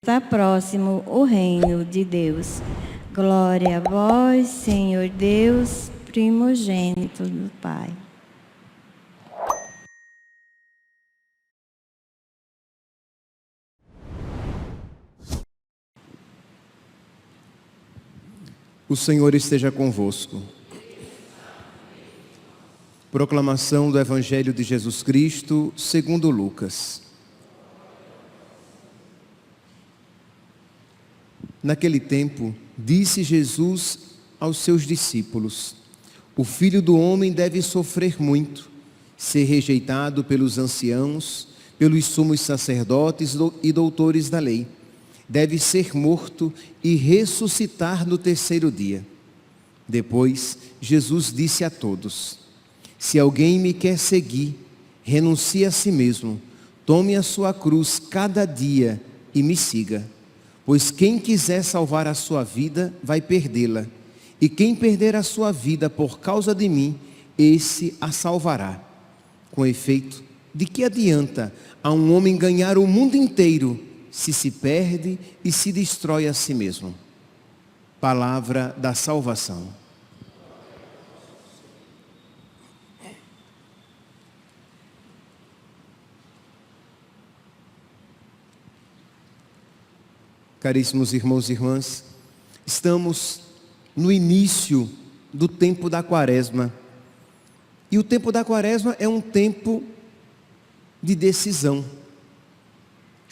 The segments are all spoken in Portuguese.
Está próximo o reino de Deus. Glória a vós, Senhor Deus, primogênito do Pai. O Senhor esteja convosco. Proclamação do Evangelho de Jesus Cristo, segundo Lucas. Naquele tempo, disse Jesus aos seus discípulos: o Filho do Homem deve sofrer muito, ser rejeitado pelos anciãos, pelos sumos sacerdotes e doutores da lei. Deve ser morto e ressuscitar no terceiro dia. Depois, Jesus disse a todos: se alguém me quer seguir, renuncie a si mesmo, tome a sua cruz cada dia e me siga. Pois quem quiser salvar a sua vida, vai perdê-la. E quem perder a sua vida por causa de mim, esse a salvará. Com efeito, de que adianta a um homem ganhar o mundo inteiro, se perde e se destrói a si mesmo? Palavra da salvação. Caríssimos irmãos e irmãs, estamos no início do tempo da Quaresma. E o tempo da Quaresma é um tempo de decisão.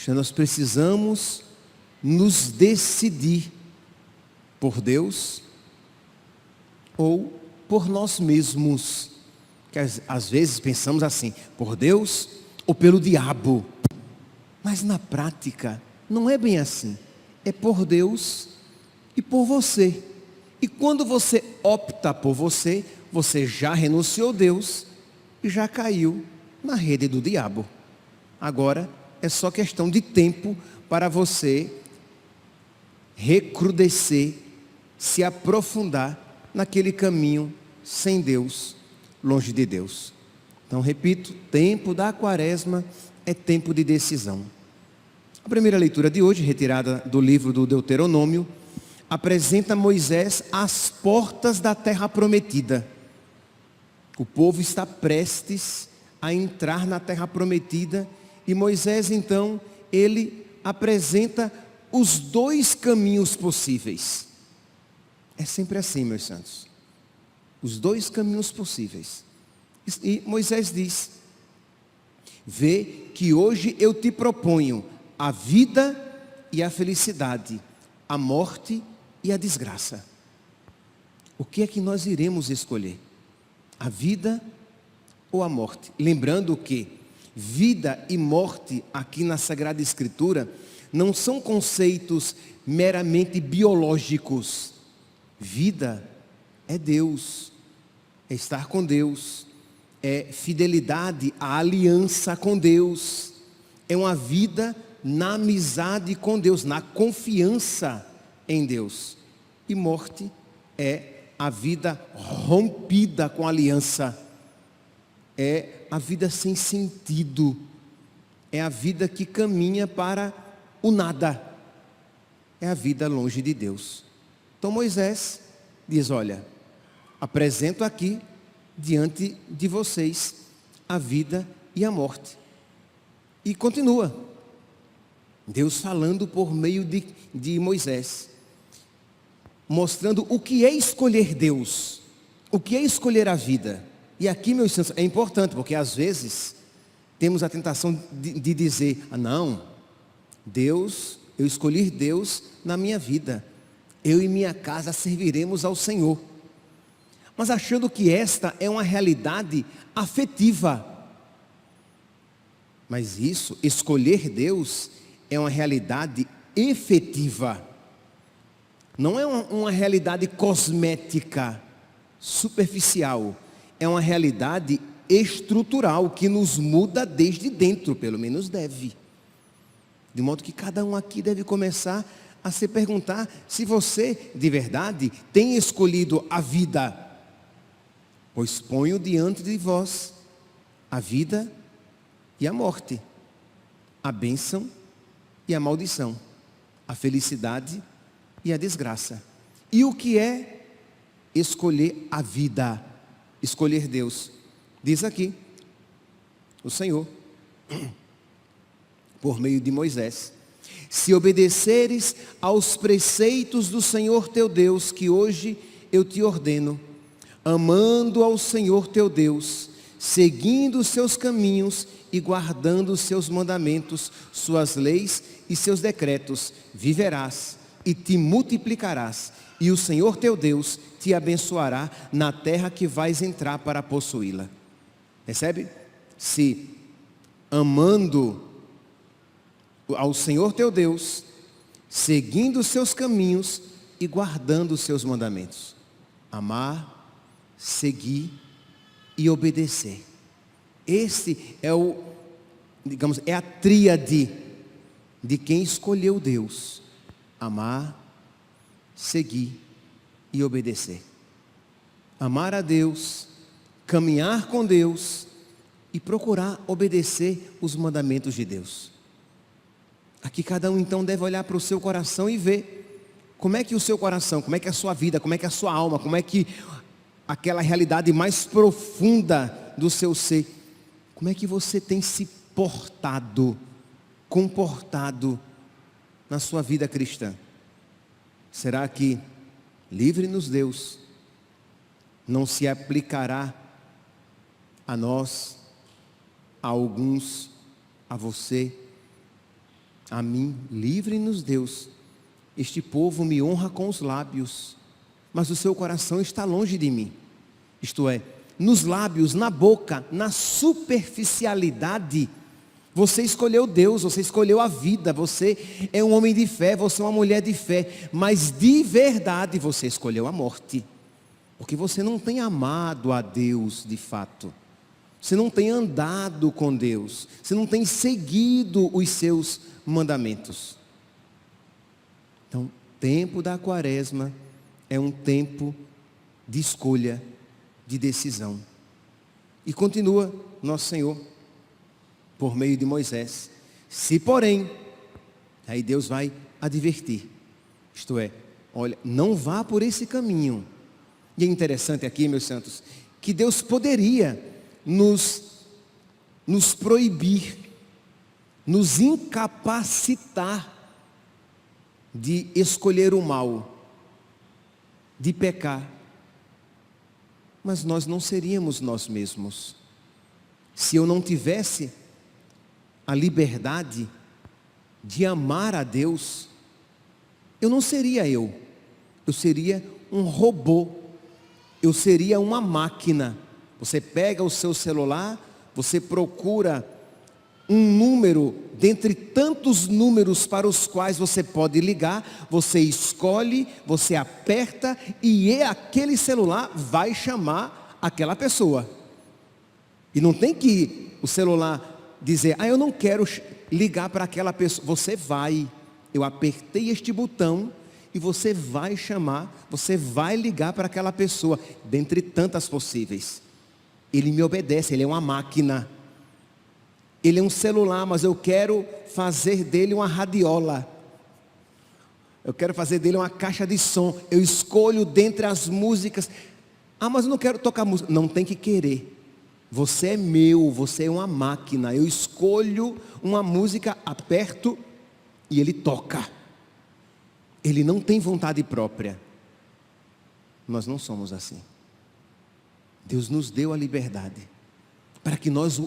Nós precisamos nos decidir por Deus ou por nós mesmos. Que às vezes pensamos assim, por Deus ou pelo diabo. Mas na prática não é bem assim. É por Deus e por você. E quando você opta por você, você já renunciou a Deus e já caiu na rede do diabo. Agora é só questão de tempo para você recrudescer, se aprofundar naquele caminho sem Deus, longe de Deus. Então, repito, tempo da Quaresma é tempo de decisão. A primeira leitura de hoje, retirada do livro do Deuteronômio, apresenta Moisés às portas da terra prometida. O povo está prestes a entrar na terra prometida e Moisés, então, ele apresenta os dois caminhos possíveis. É sempre assim, meus santos. Os dois caminhos possíveis. E Moisés diz: vê que hoje eu te proponho a vida e a felicidade, a morte e a desgraça. O que é que nós iremos escolher? A vida ou a morte? Lembrando que vida e morte aqui na Sagrada Escritura não são conceitos meramente biológicos. Vida é Deus, é estar com Deus, é fidelidade à aliança com Deus, é uma vida na amizade com Deus, na confiança em Deus. E morte é a vida rompida com a aliança, é a vida sem sentido, é a vida que caminha para o nada, é a vida longe de Deus. Então Moisés diz: olha, apresento aqui diante de vocês a vida e a morte. E continua Deus falando por meio de Moisés, mostrando o que é escolher Deus, o que é escolher a vida. E aqui, meus santos, é importante, porque às vezes temos a tentação de dizer: ah, não, Deus, eu escolhi Deus na minha vida, eu e minha casa serviremos ao Senhor. Mas achando que esta é uma realidade afetiva. Mas isso, escolher Deus, é uma realidade efetiva. Não é uma realidade cosmética, superficial. É uma realidade estrutural que nos muda desde dentro, pelo menos deve. De modo que cada um aqui deve começar a se perguntar se você, de verdade, tem escolhido a vida Pois ponho diante de vós a vida e a morte, a bênção e a maldição, a felicidade e a desgraça. E o que é escolher a vida, escolher Deus? Diz aqui o Senhor, por meio de Moisés: se obedeceres aos preceitos do Senhor teu Deus, que hoje eu te ordeno, amando ao Senhor teu Deus, seguindo os seus caminhos e guardando os seus mandamentos, suas leis e seus decretos, viverás e te multiplicarás, e o Senhor teu Deus te abençoará na terra que vais entrar para possuí-la. Percebe? Se amando ao Senhor teu Deus, seguindo os seus caminhos e guardando os seus mandamentos. Amar, seguir e obedecer. Esse é é a tríade de quem escolheu Deus: amar, seguir e obedecer. Amar a Deus, caminhar com Deus e procurar obedecer os mandamentos de Deus. Aqui cada um então deve olhar para o seu coração e ver como é que o seu coração, como é que é a sua vida, como é que é a sua alma, como é que aquela realidade mais profunda do seu ser, como é que você tem se comportado na sua vida cristã? Será que, livre-nos Deus, não se aplicará a nós, a alguns, a você, a mim? Livre-nos Deus. Este povo me honra com os lábios, mas o seu coração está longe de mim. Isto é, nos lábios, na boca, na superficialidade, você escolheu Deus, você escolheu a vida, você é um homem de fé, você é uma mulher de fé, mas de verdade você escolheu a morte, porque você não tem amado a Deus de fato, você não tem andado com Deus, você não tem seguido os seus mandamentos. Então, tempo da quaresma é um tempo de escolha, de decisão. E continua nosso Senhor, por meio de Moisés: se porém, aí Deus vai advertir, isto é, olha, não vá por esse caminho. E é interessante aqui, meus santos, que Deus poderia nos proibir, nos incapacitar de escolher o mal, de pecar, mas nós não seríamos nós mesmos. Se eu não tivesse a liberdade de amar a Deus, eu não seria eu seria um robô, eu seria uma máquina. Você pega o seu celular, você procura um número dentre tantos números para os quais você pode ligar, você escolhe, você aperta e aquele celular vai chamar aquela pessoa. E não tem que o celular dizer: eu não quero ligar para aquela pessoa. Você vai, eu apertei este botão e você vai chamar, você vai ligar para aquela pessoa, dentre tantas possíveis. Ele me obedece, ele é uma máquina. Ele é um celular, mas eu quero fazer dele uma radiola. Eu quero fazer dele uma caixa de som. Eu escolho dentre as músicas. Mas eu não quero tocar música. Não tem que querer. Você é meu, você é uma máquina. Eu escolho uma música, aperto e ele toca. Ele não tem vontade própria. Nós não somos assim. Deus nos deu a liberdade para que nós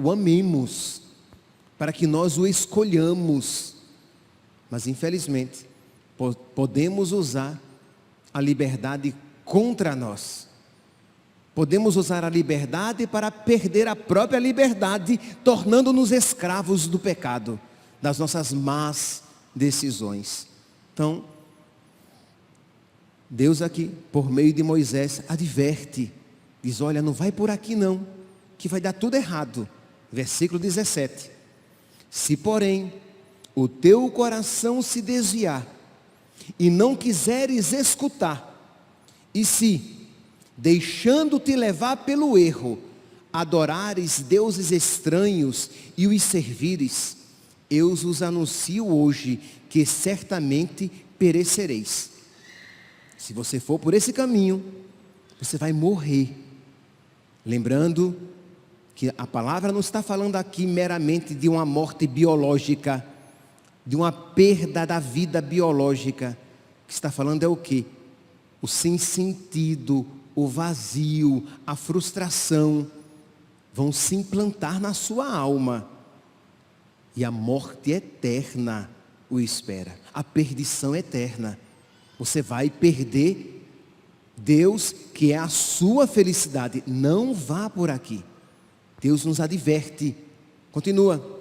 o amemos, para que nós o escolhamos. Mas infelizmente podemos usar a liberdade contra nós. Podemos usar a liberdade para perder a própria liberdade, tornando-nos escravos do pecado, das nossas más decisões. Então, Deus aqui, por meio de Moisés, adverte, diz: olha, não vai por aqui não, que vai dar tudo errado. Versículo 17: se porém o teu coração se desviar e não quiseres escutar, e se deixando-te levar pelo erro, adorares deuses estranhos e os servires, eu vos anuncio hoje que certamente perecereis. Se você for por esse caminho, você vai morrer. Lembrando que a palavra não está falando aqui meramente de uma morte biológica, de uma perda da vida biológica. O que está falando é o quê? O sem sentido, o vazio, a frustração vão se implantar na sua alma. E a morte eterna o espera. A perdição eterna. Você vai perder Deus, que é a sua felicidade. Não vá por aqui. Deus nos adverte. Continua.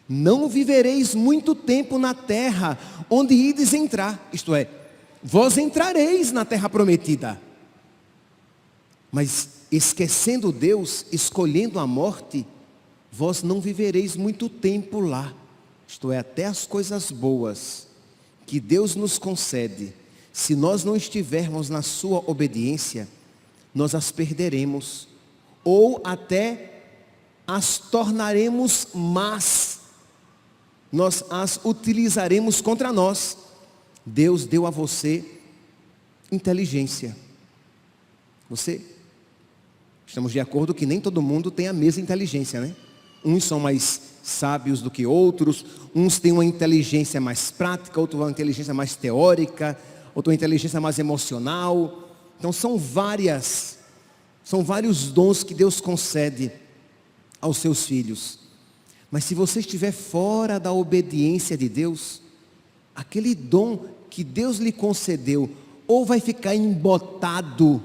Não vivereis muito tempo na terra onde ides entrar. Isto é, vós entrareis na terra prometida. Mas esquecendo Deus, escolhendo a morte, vós não vivereis muito tempo lá. Isto é, até as coisas boas que Deus nos concede, se nós não estivermos na sua obediência, nós as perderemos, ou até as tornaremos más, nós as utilizaremos contra nós. Deus deu a você inteligência. Estamos de acordo que nem todo mundo tem a mesma inteligência, né? Uns são mais sábios do que outros, uns têm uma inteligência mais prática, outros uma inteligência mais teórica, outra uma inteligência mais emocional. Então são vários dons que Deus concede aos seus filhos. Mas se você estiver fora da obediência de Deus, aquele dom que Deus lhe concedeu, ou vai ficar embotado,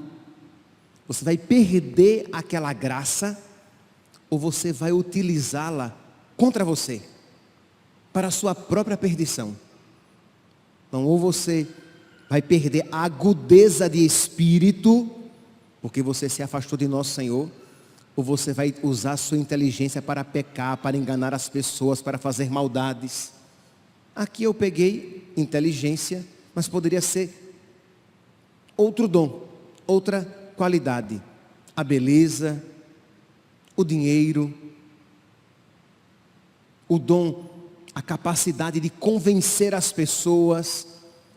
você vai perder aquela graça, ou você vai utilizá-la contra você, para a sua própria perdição. Então, ou você vai perder a agudeza de espírito, porque você se afastou de nosso Senhor, ou você vai usar a sua inteligência para pecar, para enganar as pessoas, para fazer maldades. Aqui eu peguei inteligência, mas poderia ser outro dom, outra qualidade. A beleza, o dinheiro, o dom, a capacidade de convencer as pessoas.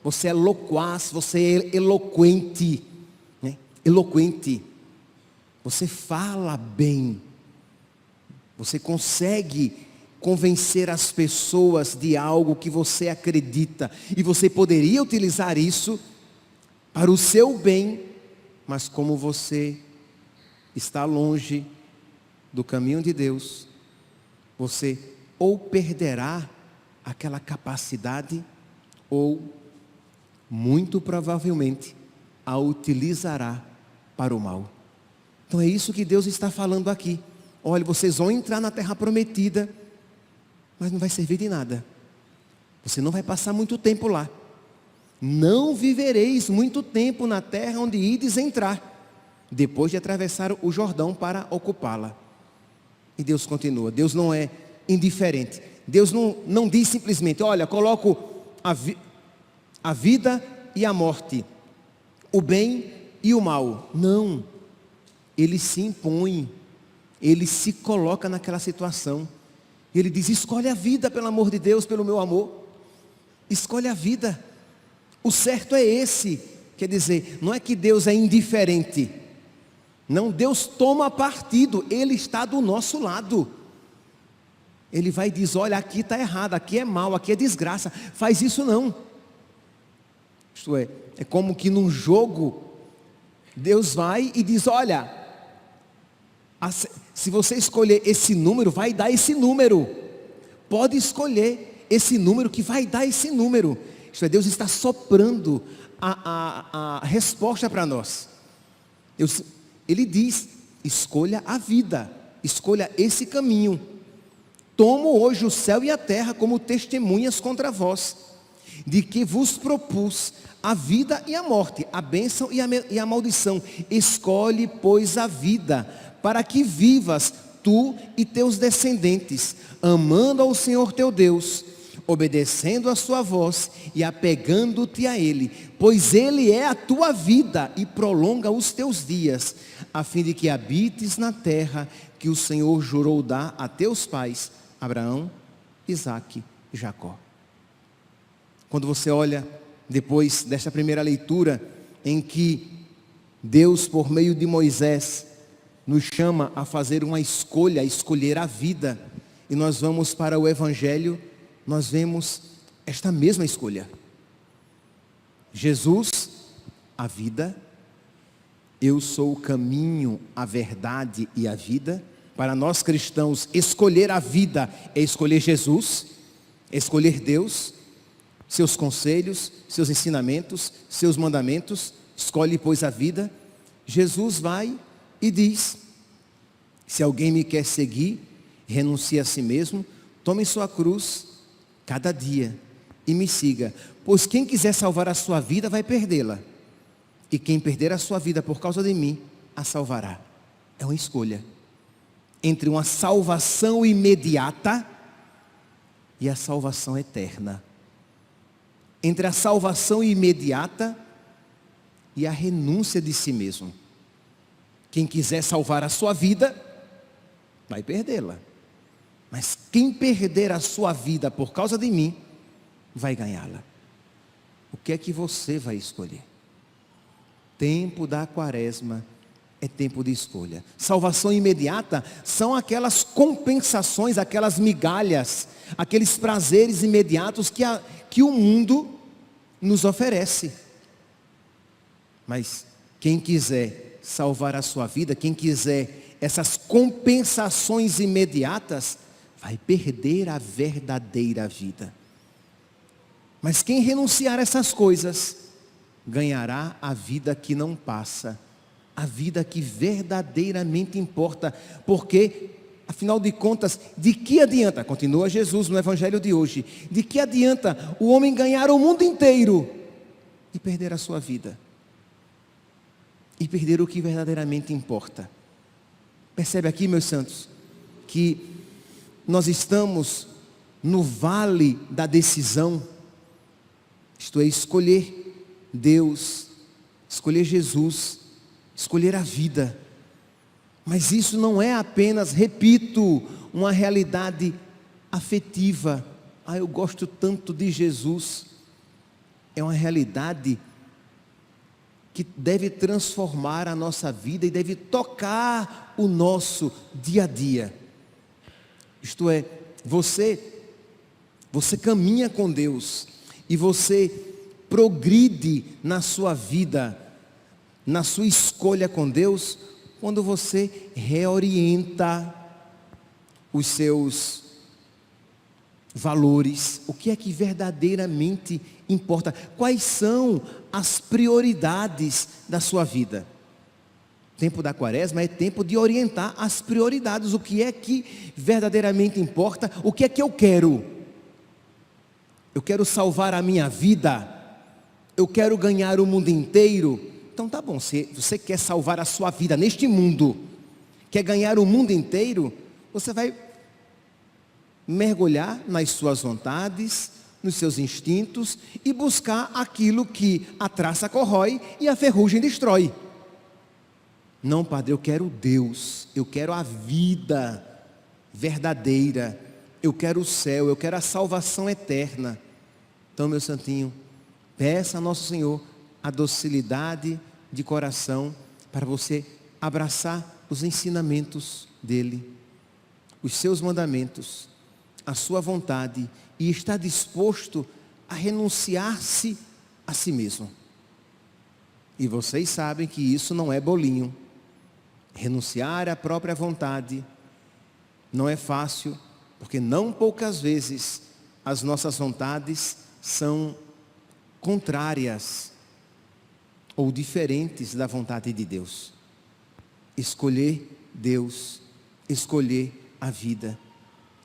Você é loquaz, você é eloquente, né? Eloquente. Você fala bem. Você consegue convencer as pessoas de algo que você acredita. E você poderia utilizar isso para o seu bem, mas como você está longe do caminho de Deus, você ou perderá aquela capacidade, ou muito provavelmente a utilizará para o mal. Então é isso que Deus está falando aqui. Olha, vocês vão entrar na terra prometida, mas não vai servir de nada. Você não vai passar muito tempo lá. Não vivereis muito tempo na terra onde ides entrar, depois de atravessar o Jordão para ocupá-la. E Deus continua. Deus não é indiferente. Deus não diz simplesmente, olha, coloco a vida e a morte, o bem e o mal. Não. Ele se impõe, ele se coloca naquela situação. Ele diz, escolhe a vida, pelo amor de Deus, pelo meu amor. Escolhe a vida. O certo é esse. Quer dizer, não é que Deus é indiferente. Não, Deus toma partido, Ele está do nosso lado. Ele vai e diz, olha, aqui está errado, aqui é mal, aqui é desgraça. Faz isso não. Isto é como que num jogo, Deus vai e diz, olha, se você escolher esse número, vai dar esse número. Pode escolher esse número que vai dar esse número. Isto é, Deus está soprando a resposta para nós. Ele diz, escolha a vida, escolha esse caminho. Tomo hoje o céu e a terra como testemunhas contra vós, de que vos propus a vida e a morte, a bênção e a maldição. Escolhe, pois, a vida, para que vivas tu e teus descendentes, amando ao Senhor teu Deus, obedecendo a sua voz e apegando-te a Ele, pois Ele é a tua vida e prolonga os teus dias, a fim de que habites na terra que o Senhor jurou dar a teus pais, Abraão, Isaque e Jacó. Quando você olha depois desta primeira leitura, em que Deus, por meio de Moisés, nos chama a fazer uma escolha, a escolher a vida, e nós vamos para o Evangelho, nós vemos esta mesma escolha. Jesus, a vida, eu sou o caminho, a verdade e a vida. Para nós cristãos, escolher a vida é escolher Jesus, escolher Deus, seus conselhos, seus ensinamentos, seus mandamentos. Escolhe, pois, a vida. Jesus vai e diz: se alguém me quer seguir, renuncie a si mesmo, tome sua cruz cada dia e me siga. Pois quem quiser salvar a sua vida vai perdê-la, e quem perder a sua vida por causa de mim, a salvará. É uma escolha entre uma salvação imediata e a salvação eterna. Entre a salvação imediata e a renúncia de si mesmo. Quem quiser salvar a sua vida, vai perdê-la. Mas quem perder a sua vida por causa de mim, vai ganhá-la. O que é que você vai escolher? Tempo da quaresma é tempo de escolha. Salvação imediata são aquelas compensações, aquelas migalhas, aqueles prazeres imediatos que o mundo nos oferece. Mas quem quiser salvar a sua vida, quem quiser essas compensações imediatas, vai perder a verdadeira vida. Mas quem renunciar a essas coisas, ganhará a vida que não passa, a vida que verdadeiramente importa, porque, afinal de contas, de que adianta, continua Jesus no Evangelho de hoje, de que adianta o homem ganhar o mundo inteiro e perder a sua vida? E perder o que verdadeiramente importa. Percebe aqui, meus santos, que nós estamos no vale da decisão, isto é, escolher Deus, escolher Jesus, escolher a vida. Mas isso não é apenas, repito, uma realidade afetiva. Eu gosto tanto de Jesus. É uma realidade que deve transformar a nossa vida e deve tocar o nosso dia a dia. Isto é, você caminha com Deus e você progride na sua vida, na sua escolha com Deus, quando você reorienta os seus valores, o que é que verdadeiramente importa, quais são as prioridades da sua vida. O tempo da quaresma é tempo de orientar as prioridades, o que é que verdadeiramente importa, o que é que eu quero. Eu quero salvar a minha vida, eu quero ganhar o mundo inteiro. Então tá bom, se você quer salvar a sua vida neste mundo, quer ganhar o mundo inteiro, você vai mergulhar nas suas vontades, nos seus instintos e buscar aquilo que a traça corrói e a ferrugem destrói. Não, Padre, eu quero Deus, eu quero a vida verdadeira, eu quero o céu, eu quero a salvação eterna. Então, meu santinho, peça a nosso Senhor a docilidade de coração para você abraçar os ensinamentos dele, os seus mandamentos, a sua vontade, e estar disposto a renunciar-se a si mesmo. E vocês sabem que isso não é bolinho. Renunciar à própria vontade não é fácil, porque não poucas vezes as nossas vontades são contrárias ou diferentes da vontade de Deus. Escolher Deus, escolher a vida.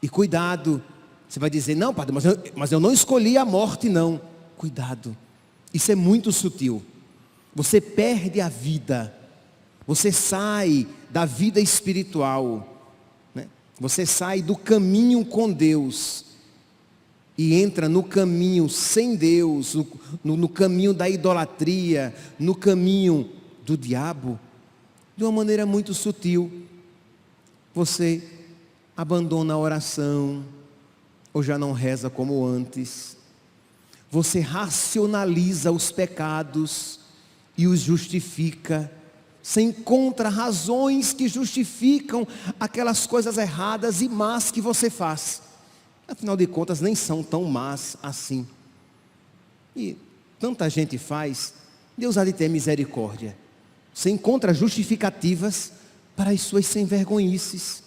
E cuidado, você vai dizer, não, Padre, mas eu não escolhi a morte, não. Cuidado, isso é muito sutil. Você perde a vida, você sai da vida espiritual, né? Você sai do caminho com Deus, e entra no caminho sem Deus, no caminho da idolatria, no caminho do diabo, de uma maneira muito sutil, você abandona a oração, ou já não reza como antes, você racionaliza os pecados e os justifica, você encontra razões que justificam aquelas coisas erradas e más que você faz. Afinal de contas, nem são tão más assim. E tanta gente faz, Deus há de ter misericórdia. Você encontra justificativas para as suas sem-vergonhices,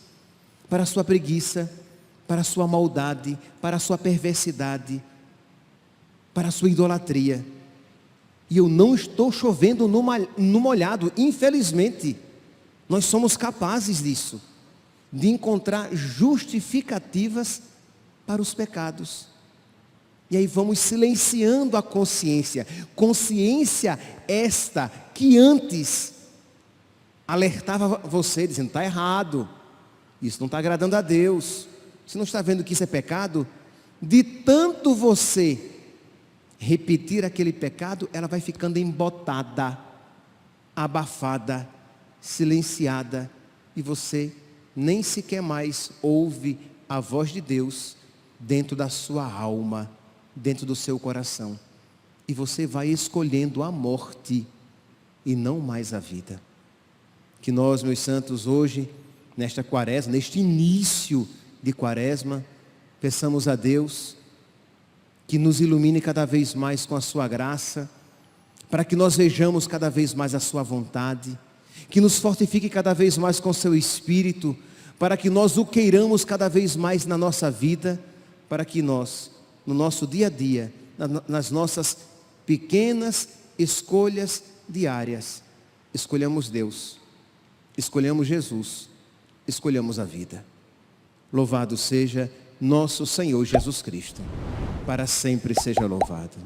para a sua preguiça, para a sua maldade, para a sua perversidade, para a sua idolatria. E eu não estou chovendo no molhado, infelizmente. Nós somos capazes disso, de encontrar justificativas para os pecados. E aí vamos silenciando a consciência. Consciência esta que antes alertava você, dizendo, está errado. Isso não está agradando a Deus. Você não está vendo que isso é pecado? De tanto você repetir aquele pecado, ela vai ficando embotada, abafada, silenciada. E você nem sequer mais ouve a voz de Deus dentro da sua alma, dentro do seu coração. E você vai escolhendo a morte e não mais a vida. Que nós, meus santos, hoje, nesta quaresma, neste início de quaresma, peçamos a Deus que nos ilumine cada vez mais com a sua graça, para que nós vejamos cada vez mais a sua vontade, que nos fortifique cada vez mais com o seu Espírito, para que nós o queiramos cada vez mais na nossa vida, para que nós, no nosso dia a dia, nas nossas pequenas escolhas diárias, escolhamos Deus, escolhamos Jesus, escolhamos a vida. Louvado seja nosso Senhor Jesus Cristo, para sempre seja louvado.